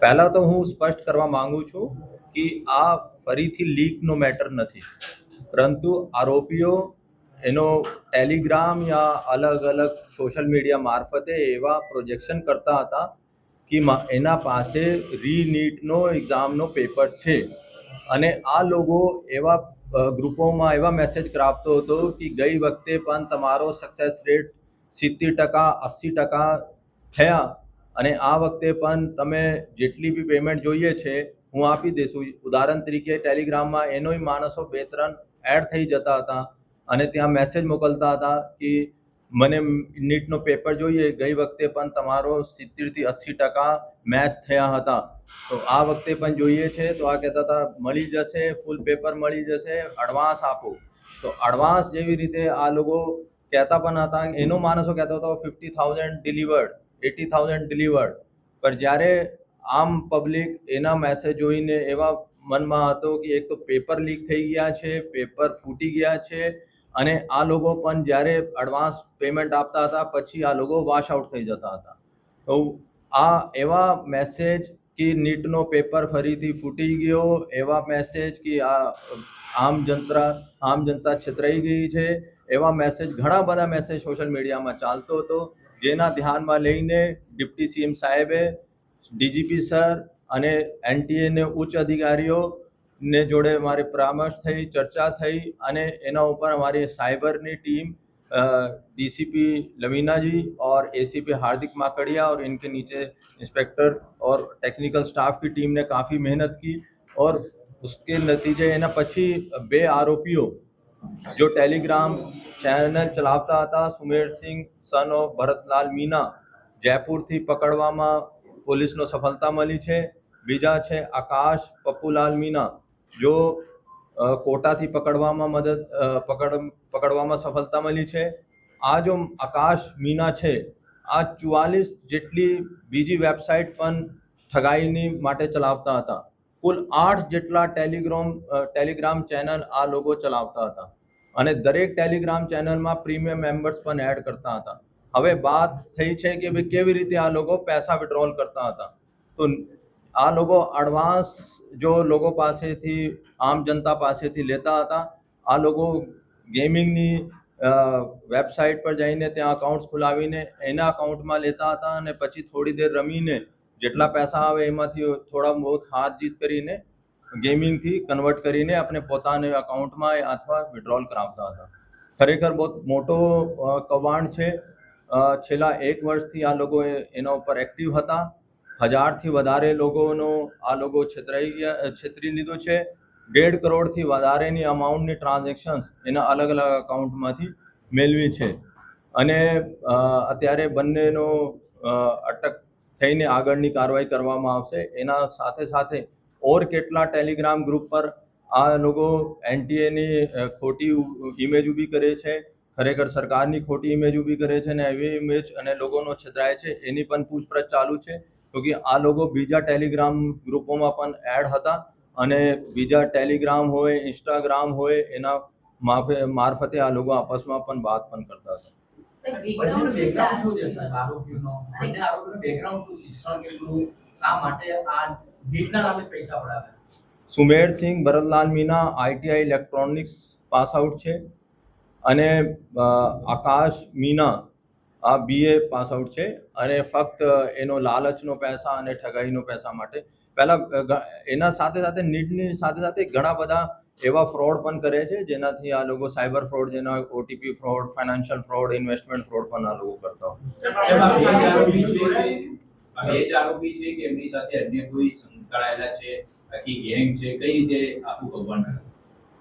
પહેલાં તો હું સ્પષ્ટ કરવા માંગુ છું કે આ ફરીથી લીકનો મેટર નથી, પરંતુ આરોપીઓ એનો ટેલિગ્રામ યા અલગ અલગ સોશિયલ મીડિયા મારફતે એવા પ્રોજેક્શન કરતા હતા કે એના પાસે રીનીટનો એક્ઝામનો પેપર છે, અને આ લોકો એવા ગ્રુપોમાં એવા મેસેજ કરાવતો હતો કે ગઈ વખતે પણ તમારો સક્સેસ રેટ 70% 80% થયા, અને આ વખતે પણ તમે જેટલી બી પેમેન્ટ જોઈએ છે હું આપી દઈશું. ઉદાહરણ તરીકે ટેલિગ્રામમાં એનોય માણસો 2-3 એડ થઈ જતા હતા અને ત્યાં મેસેજ મોકલતા હતા કે મને નીટનો પેપર જોઈએ, ગઈ વખતે પણ તમારો 70થી 80% મેચ થયા હતા, તો આ વખતે પણ જોઈએ છે. તો આ કહેતા હતા મળી જશે, ફૂલ પેપર મળી જશે, એડવાન્સ આપો. તો એડવાન્સ જેવી રીતે આ લોકો કહેતા પણ હતા. એનો માણસો કહેતો હતો 50,000 ડિલિવર્ડ, 80,000 ડિલિવર્ડ, પણ જ્યારે આમ પબ્લિક એના મેસેજ જોઈને એવા મનમાં હતો કે એક તો પેપર લીક થઈ ગયા છે, પેપર ફૂટી ગયા છે, અને આ લોકો પણ જ્યારે એડવાન્સ પેમેન્ટ આપતા હતા પછી આ લોકો વોશ આઉટ થઈ જતા હતા. તો આ એવા મેસેજ કે નીટનો પેપર ફરીથી ફૂટી ગયો, એવા મેસેજ કે આમ જનતા છેતરાઈ ગઈ છે, એવા મેસેજ ઘણા બધા મેસેજ સોશિયલ મીડિયામાં ચાલતો હતો, જેના ધ્યાનમાં લઈને ડિપ્ટી સીએમ સાહેબે, ડીજીપી સર અને એનટીએને ઉચ્ચ અધિકારીઓને જોડે મારી પરામર્શ થઈ, ચર્ચા થઈ, અને એના ઉપર हमारी साइबरनी टीम डीसीपी लवीना जी और एसीपी हार्दिक माकड़िया और इनके नीचे इंस्पेक्टर और टेक्निकल स्टाफ की टीम ने काफ़ी मेहनत की, और उसके नतीजे એના પછી 2 આરોપીઓ जो टेलीग्राम चैनल ચલાવતા હતા, સુમેરસિંહ સન ઓફ ભરતલાલ મીના, જયપુરથી પકડવામાં પોલીસનો સફળતા મળી છે. બીજા છે આકાશ પપ્પુલાલ મીના, જો કોટાથી પકડવામાં સફળતા મળી છે. આ જો આકાશ મીના છે, આ 44 જેટલી બીજી વેબસાઇટ પણ ઠગાઈની માટે ચલાવતા હતા. કુલ 8 જેટલા ટેલિગ્રામ ચેનલ આ લોકો ચલાવતા હતા, અને દરેક ટેલિગ્રામ ચેનલમાં પ્રીમિયમ મેમ્બર્સ પણ એડ કરતા હતા. હવે વાત થઈ છે કે ભાઈ કેવી રીતે આ લોકો પૈસા વિડ્રોલ કરતા હતા. તો આ લોકો એડવાન્સ જો લોકો પાસેથી, આમ જનતા પાસેથી લેતા હતા. આ લોકો ગેમિંગની વેબસાઇટ પર જઈને ત્યાં અકાઉન્ટ્સ ખોલાવીને એના અકાઉન્ટમાં લેતા હતા, અને પછી થોડી દેર રમીને જેટલા પૈસા આવે એમાંથી થોડા બહુ હાર જીત કરીને ગેમિંગથી કન્વર્ટ કરીને આપણે પોતાના અકાઉન્ટમાં અથવા વિડ્રોલ કરાવતા હતા. ખરેખર બહુ મોટો કૌભાંડ છે. છેલ્લા 1 વર્ષથી આ લોકો એના ઉપર એક્ટિવ હતા. 1000થી વધારે લોકોનો આ લોકો છેતરી લીધો છે. 1.5 કરોડથી વધારેની અમાઉન્ટની ટ્રાન્ઝેક્શન્સ એના અલગ અલગ અકાઉન્ટમાંથી મેળવી છે, અને અત્યારે બંનેનો અટક થઈને આગળની કાર્યવાહી કરવામાં આવશે. એના સાથે સાથે ઓર કેટલા ટેલિગ્રામ ગ્રુપ પર આ લોકો એનટીએની ખોટી ઇમેજ ઊભી કરે છે, ખરેખર સરકારની ખોટી ઇમેજ ઊભી કરે છે, અને એવી ઇમેજ અને લોકોનો છેતરાય છે, એની પણ પૂછપરછ ચાલુ છે. क्योंकि આ લોકો બીજા ટેલિગ્રામ ગ્રુપોમાં પણ એડ હતા, અને બીજા ટેલિગ્રામ હોય, ઇન્સ્ટાગ્રામ હોય, એના મારફતે આ લોકો આપસમાં પણ વાત પણ કરતા હતા. Sumersingh Bharatlal Meena ITI electronics pass out છે, અને આકાશ મીના આ BA પાસ આઉટ છે, અને ફક્ત એનો લાલચનો પૈસા અને ઠગાઈનો પૈસા માટે પહેલાં એના સાથે સાથે નીટની સાથે સાથે ઘણા બધા એવા ફ્રોડ પણ કરે છે, જેનાથી આ લોકો સાયબર ફ્રોડ, જેના OTP fraud, financial fraud, investment fraud પણ આ લોકો કરતા હોય. આરોપી છે કે એમની સાથે અન્ય કોઈ સંકળાયેલા છે, આખી ગેંગ છે, કઈ રીતે આખું કૌભાંડ?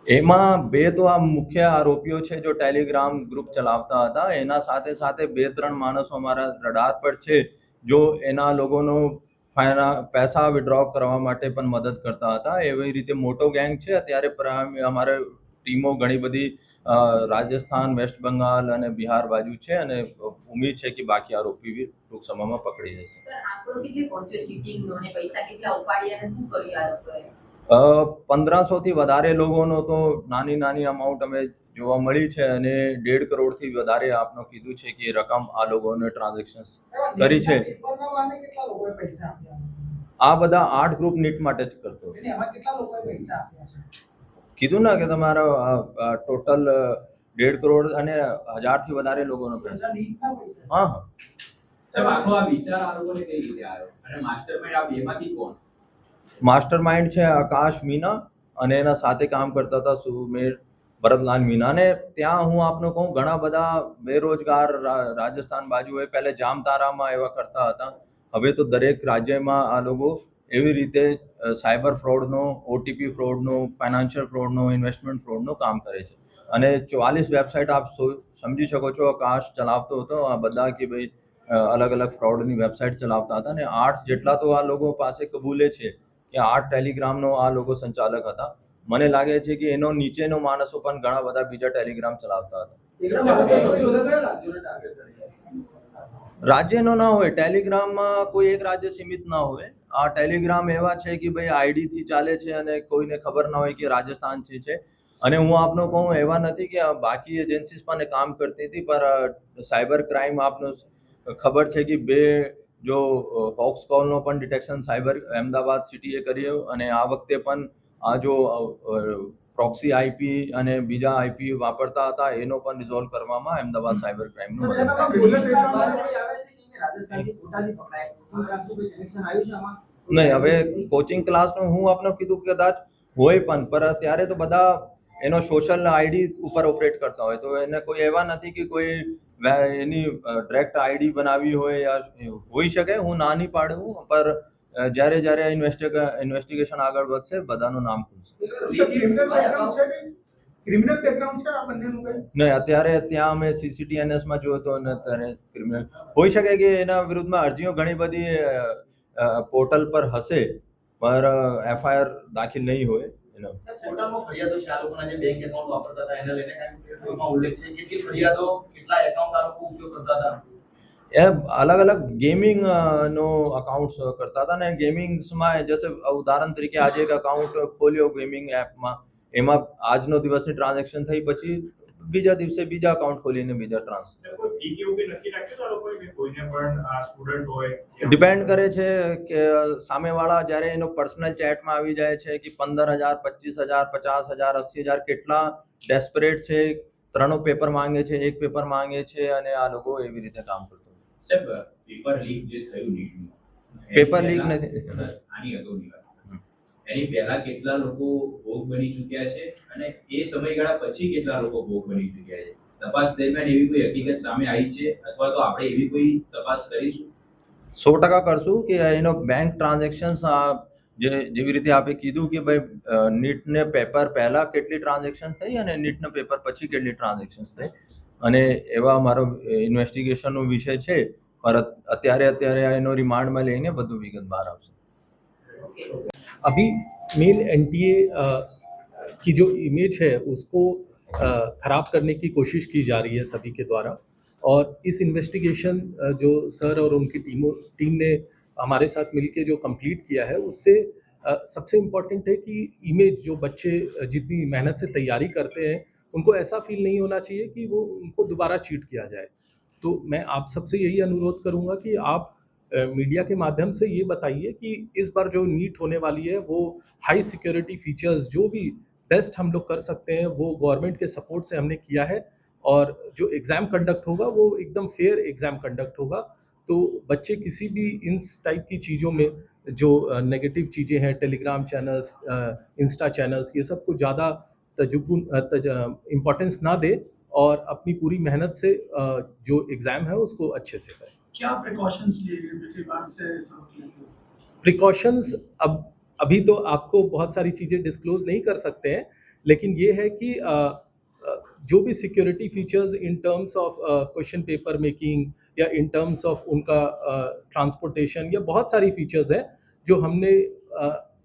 એમાં 2 તો આ મુખ્ય આરોપીઓ છે જો ટેલિગ્રામ ગ્રુપ ચલાવતા હતા. એના સાથે સાથે 2-3 માણસો અમારા રડાર પર છે જો એના લોકોનો પૈસા વિડ્રો કરવા માટે પણ મદદ કરતા હતા. એવી રીતે મોટો ગેંગ છે. અત્યારે અમારે ટીમો ઘણી બધી રાજસ્થાન, વેસ્ટ બંગાળ અને બિહાર બાજુ છે, અને ઉમ્મીદ છે કે બાકી આરોપી બી ટૂંક સમયમાં પકડી જશે. 1500થી વધારે લોકોનો તો નાની અમાઉન્ટ અમે જોવા મળી છે, અને 1.5 કરોડથી વધારે આપનો કીધું છે કે રકમ આ લોકોને ટ્રાન્ઝેક્શન કરી છે. આ બધા 8 ગ્રુપ નીટ માટે જ કરતો હોય. એમાં કેટલા લોકોએ પૈસા આપ્યા છે? કીધું ને કે તમારો ટોટલ 1.5 કરોડ અને 1000 થી વધારે લોકોનો પૈસા. નીટના પૈસા? હા હા. સાહેબ આખો આ વિચાર આ લોકોને કઈ રીતે આવ્યો અને માસ્ટરમાઇન્ડ આ બેમાંથી કોણ? માસ્ટર માઇન્ડ છે આકાશ મીના અને એના સાથે કામ કરતા હતા સુમેર ભરતલાલ મીના. અને ત્યાં હું આપને કહું ઘણા બધા બેરોજગાર રાજસ્થાન બાજુ હોય, પહેલે જામતારામાં એવા કરતા હતા, હવે તો દરેક રાજ્યમાં આ લોકો એવી રીતે સાયબર ફ્રોડનો, ઓટીપી ફ્રોડનો, ફાઇનાન્શિયલ ફ્રોડનો, ઇન્વેસ્ટમેન્ટ ફ્રોડનો કામ કરે છે. અને 44 વેબસાઇટ આપ સમજી શકો છો આકાશ ચલાવતો હતો આ બધા કે ભાઈ અલગ અલગ ફ્રોડની વેબસાઇટ ચલાવતા હતા. અને 8 જેટલા તો આ લોકો પાસે કબૂલે છે કે 8 ટેલિગ્રામનો આ લોકો સંચાલક હતા. મને લાગે છે કે એનો નીચેનો માણસો પણ ઘણા બધા બીજા ટેલિગ્રામ ચલાવતા હતા. રાજ્યનો ના હોય, ટેલિગ્રામમાં કોઈ એક રાજ્ય સીમિત ના હોય. આ ટેલિગ્રામ એવા છે કે ભાઈ આઈડી થી ચાલે છે અને કોઈને ખબર ના હોય કે રાજસ્થાન છે. અને હું આપનો કહું એવા નથી કે બાકી એજન્સીસ પણ કામ કરતી હતી, પર સાયબર ક્રાઇમ આપનો ખબર છે કે 2 જો ફોક્સ કોલનો પણ ડિટેક્શન સાયબર અમદાવાદ સિટીએ કર્યું. અને આ વખતે પણ આ જો પ્રોક્સી આઈપી અને બીજા આઈપી વાપરતા હતા એનો પણ રિઝોલ્વ કરવામાં અમદાવાદ સાયબર ક્રાઇમનો નહીં. હવે કોચિંગ ક્લાસનું હું આપને કીધું કે કદાચ હોય પણ, પર ત્યારે તો બધા એનો સોશિયલ આઈડી ઉપર ઓપરેટ કરતા હોય, તો એને કોઈ એવા નથી કે કોઈ એની ડાયરેક્ટ આઈડી બનાવી હોય યા હોઈ શકે. હું ના નહીં પાડું, પર જ્યારે જ્યારે ઇન્વેસ્ટિગેશન આગળ વધશે બધાનું નામ ખુલશે. ક્રિમિનલ બેકગ્રાઉન્ડ છે આ બંનેનું કઈ? નહીં, અત્યારે ત્યાં અમે CCTNS માં જોયો તો અને અત્યારે ક્રિમિનલ હોઈ શકે કે એના વિરુદ્ધમાં અરજીઓ ઘણી બધી પોર્ટલ પર હશે, પર FIR દાખલ નહીં હોય. પોર્ટલમાં ફરિયાદો છે આ લોકોના જે બેંક એકાઉન્ટ વાપરતા હતા એના લઈને એમાં ઉલ્લેખ છે કેટલી ફરિયાદો, કેટલા એકાઉન્ટ આ લોકો ઉપયોગ કરતા હતા. એ અલગ અલગ ગેમિંગ નો અકાઉન્ટ્સ કરતા હતા. ને ગેમિંગ્સમાં જैसे ઉદાહરણ તરીકે આજે એક અકાઉન્ટ ખોલ્યો ગેમિંગ એપમાં, એમાં આજનો દિવસની ટ્રાન્ઝેક્શન થઈ, પછી બીજા દિવસે બીજા અકાઉન્ટ ખોલીને બીજા ડિપેન્ડ કરે છે કે સામેવાળા જ્યારે એનો પર્સનલ ચેટમાં આવી જાય છે કે 15,000, 25,000, 50,000, 80,000 કેટલા ડેસ્પરેટ છે, 3 પેપર માંગે છે, 1 પેપર માંગે છે, અને આ લોકો એવી રીતે કામ કરતો. સાહેબ પેપર લીક જે થયું નીટનું, પેપર લીક નથી, આની અગાઉની વાત, એની પહેલા કેટલા લોકો ભોગ બની ચૂક્યા છે અને એ સમયગાળા પછી કેટલા લોકો ભોગ બની ચૂક્યા છે? તપાસ દરમિયાન એવી કોઈ હકીકત સામે આવી છે અથવા તો આપણે એવી કોઈ તપાસ કરીશું? 100% કરશું કે એનો બેંક ટ્રાન્ઝેક્શન્સ જેવી રીતે આપે કીધું કે ભાઈ નીટને પેપર પહેલા કેટલી ટ્રાન્ઝેક્શન થઈ અને નીટના પેપર પછી કેટલી ટ્રાન્ઝેક્શન થઈ, અને એવા મારો ઇન્વેસ્ટિગેશનનો વિષય છે. પર અત્યારે એનો રિમાન્ડમાં લઈને બધું વિગત બહાર આવશે. अभी मेन NTA की जो इमेज है उसको ख़राब करने की कोशिश की जा रही है सभी के द्वारा, और इस इन्वेस्टिगेशन जो सर और उनकी टीम ने हमारे साथ मिलके जो कंप्लीट किया है उससे सबसे इम्पोर्टेंट है कि इमेज जो बच्चे जितनी मेहनत से तैयारी करते हैं उनको ऐसा फील नहीं होना चाहिए कि वो उनको दोबारा चीट किया जाए. तो मैं आप सबसे यही अनुरोध करूँगा कि आप मीडिया के माध्यम से ये बताइए कि इस बार जो नीट होने वाली है वो हाई सिक्योरिटी फीचर्स जो भी बेस्ट हम लोग कर सकते हैं वो गवर्नमेंट के सपोर्ट से हमने किया है, और जो एग्ज़ाम कंडक्ट होगा वो एकदम फेयर एग्ज़ाम कंडक्ट होगा. तो बच्चे किसी भी इन टाइप की चीज़ों में जो नेगेटिव चीज़ें हैं, टेलीग्राम चैनल्स, इंस्टा चैनल्स, ये सब को ज़्यादा इम्पोर्टेंस ना दे और अपनी पूरी मेहनत से जो एग्ज़ाम है उसको अच्छे से करें. क्या प्रिकॉशंस लिए गए पिछली बार से? प्रिकॉशंस अभी तो आपको बहुत सारी चीज़ें डिस्क्लोज नहीं कर सकते हैं, लेकिन ये है कि जो भी security features in terms of question paper making या इन टर्म्स ऑफ उनका ट्रांसपोर्टेशन या बहुत सारी फीचर्स हैं जो हमने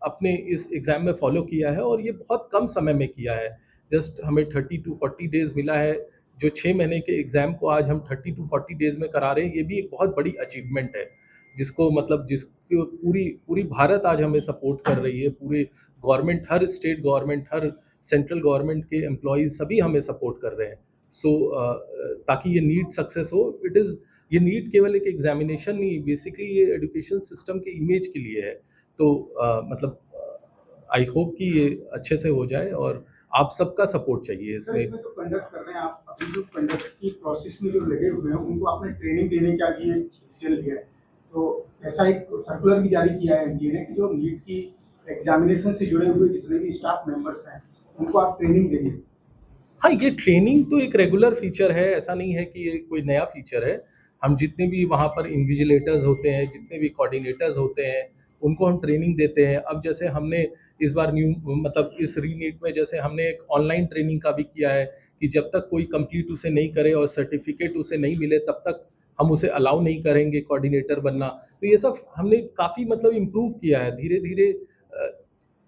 अपने इस एग्ज़ाम में फॉलो किया है, और ये बहुत कम समय में किया है. जस्ट हमें 30 to 40 डेज़ मिला है. जो 6 महीने के एग्ज़ाम को आज हम 30 to 40 डेज़ में करा रहे हैं, ये भी एक बहुत बड़ी अचीवमेंट है, जिसको मतलब जिसको पूरी भारत आज हमें सपोर्ट कर रही है. पूरे गवर्नमेंट, हर स्टेट गवर्नमेंट, हर सेंट्रल गवर्नमेंट के एम्प्लॉयज़ सभी हमें सपोर्ट कर रहे हैं. सो ताकि ये नीट सक्सेस हो. ये नीट केवल एक एग्जामिनेशन नहीं, बेसिकली ये एजुकेशन सिस्टम की इमेज के लिए है. तो मतलब आई होप कि ये अच्छे से हो जाए और आप सबका सपोर्ट चाहिए सर इसमें। इसमें तो कंडक्ट कर रहे हैं आप, अभी जो कंडक्ट की प्रोसेस में जो लगे हुए हैं उनको आपने ट्रेनिंग देने का भी एक डिसीजन लिया है, तो ऐसा एक सर्कुलर भी जारी किया है एनडीए ने कि जो नीट की एग्जामिनेशन से जुड़े हुए जितने भी स्टाफ मेंबर्स हैं उनको आप ट्रेनिंग देंगे। हाँ, ये ट्रेनिंग तो एक रेगुलर फीचर है, ऐसा नहीं है कि ये कोई नया फीचर है। हम जितने भी वहाँ पर इन्विजिलेटर्स होते हैं, जितने भी कोऑर्डिनेटर्स होते हैं, उनको हम ट्रेनिंग देते हैं। अब जैसे हमने इस बार मतलब इस रीनीट में जैसे हमने एक ऑनलाइन ट्रेनिंग का भी किया है कि जब तक कोई कंप्लीट उसे नहीं करे और सर्टिफिकेट उसे नहीं मिले तब तक हम उसे अलाउ नहीं करेंगे कोऑर्डिनेटर बनना। तो ये सब हमने काफ़ी मतलब इम्प्रूव किया है धीरे-धीरे।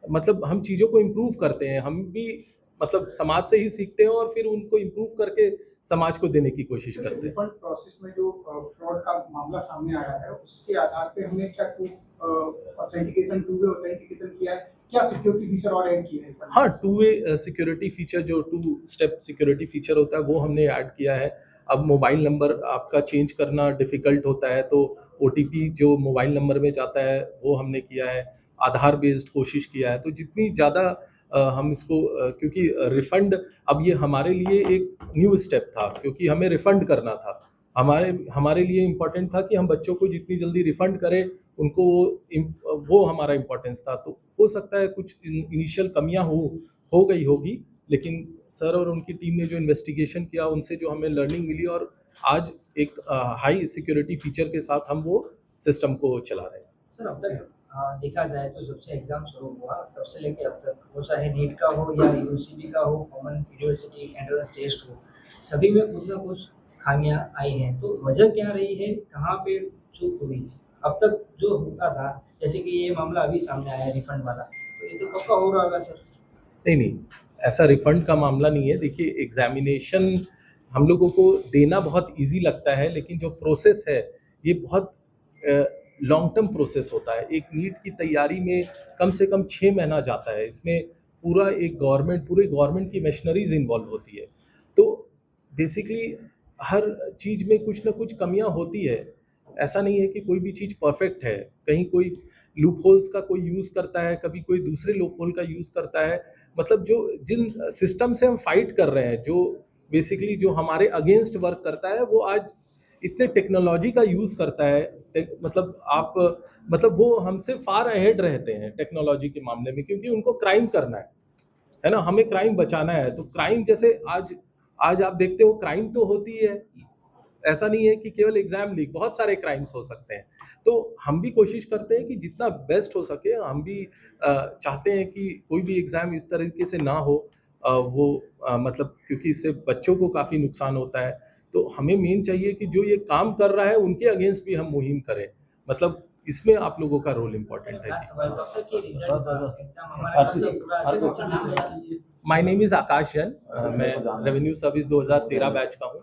मतलब हम चीज़ों को इम्प्रूव करते हैं, हम भी मतलब समाज से ही सीखते हैं और फिर उनको इम्प्रूव करके समाज को देने की कोशिश करते हैं। रिफंड प्रोसेस में जो फ्रॉड का मामला सामने आया है उसके आधार पे हमने क्या ऑथेंटिकेशन, टू वे ऑथेंटिकेशन किया है, क्या सिक्योरिटी फीचर और ऐड किए हैं? हाँ, टू वे सिक्योरिटी फीचर, जो टू स्टेप सिक्योरिटी फीचर होता है वो हमने ऐड किया है। अब मोबाइल नंबर आपका चेंज करना डिफ़िकल्ट होता है तो ओटीपी जो मोबाइल नंबर में जाता है वो हमने किया है। आधार बेस्ड कोशिश किया है। तो जितनी ज़्यादा हम इसको क्योंकि रिफ़ंड अब ये हमारे लिए एक न्यू स्टेप था क्योंकि हमें रिफ़ंड करना था। हमारे लिए इम्पोर्टेंट था कि हम बच्चों को जितनी जल्दी रिफ़ंड करें उनको वो हमारा इम्पोर्टेंस था। तो हो सकता है कुछ इनिशियल कमियां हो गई होगी, लेकिन सर और उनकी टीम ने जो इन्वेस्टिगेशन किया उनसे जो हमें लर्निंग मिली और आज एक हाई सिक्योरिटी फीचर के साथ हम वो सिस्टम को चला रहे हैं। सर अब तक देखा जाए तो जब से एग्जाम शुरू हुआ तब से लेकर अब तक, वो चाहे नीट का हो या यूसीबी का हो, कॉमन यूनिवर्सिटी एंट्रेंस टेस्ट हो, सभी में कुछ ना कुछ खामियां आई हैं। तो वजह क्या रही है, कहाँ पे चूक हुई? अब तक जो होता था, जैसे कि ये मामला अभी सामने आया रिफंड वाला, तो ये तो पक्का हो रहा होगा सर? नहीं, ऐसा रिफंड का मामला नहीं है। देखिए, एग्जामिनेशन हम लोगों को देना बहुत इजी लगता है, लेकिन जो प्रोसेस है ये बहुत लॉन्ग टर्म प्रोसेस होता है। एक नीट की तैयारी में कम से कम 6 महीना जाता है। इसमें पूरे गवर्नमेंट की मशीनरीज इन्वॉल्व होती है। तो बेसिकली हर चीज़ में कुछ ना कुछ कमियां होती है। ऐसा नहीं है कि कोई भी चीज़ परफेक्ट है। कहीं कोई लूप होल्स का कोई यूज़ करता है, कभी कोई दूसरे लूप होल का यूज़ करता है। मतलब जिन सिस्टम से हम फाइट कर रहे हैं, जो बेसिकली जो हमारे अगेंस्ट वर्क करता है, वो आज इतने टेक्नोलॉजी का यूज़ करता है। मतलब वो हमसे फार अहेड रहते हैं टेक्नोलॉजी के मामले में, क्योंकि उनको क्राइम करना है ना, हमें क्राइम बचाना है। तो क्राइम जैसे आज आप देखते हो क्राइम तो होती है, ऐसा नहीं है कि केवल एग्जाम लीक, बहुत सारे क्राइम्स हो सकते हैं। तो हम भी कोशिश करते हैं कि जितना बेस्ट हो सके, हम भी चाहते हैं कि कोई भी एग्ज़ाम इस तरीके से ना हो। मतलब क्योंकि इससे बच्चों को काफ़ी नुकसान होता है। तो हमें मेन चाहिए कि जो ये काम कर रहा है उनके अगेंस्ट भी हम मुहिम करें। मतलब इसमें आप लोगों का रोल इम्पोर्टेंट है। माय नेम इज़ आकाश जैन। मैं रेवेन्यू सर्विस 2013 बैच का हूँ।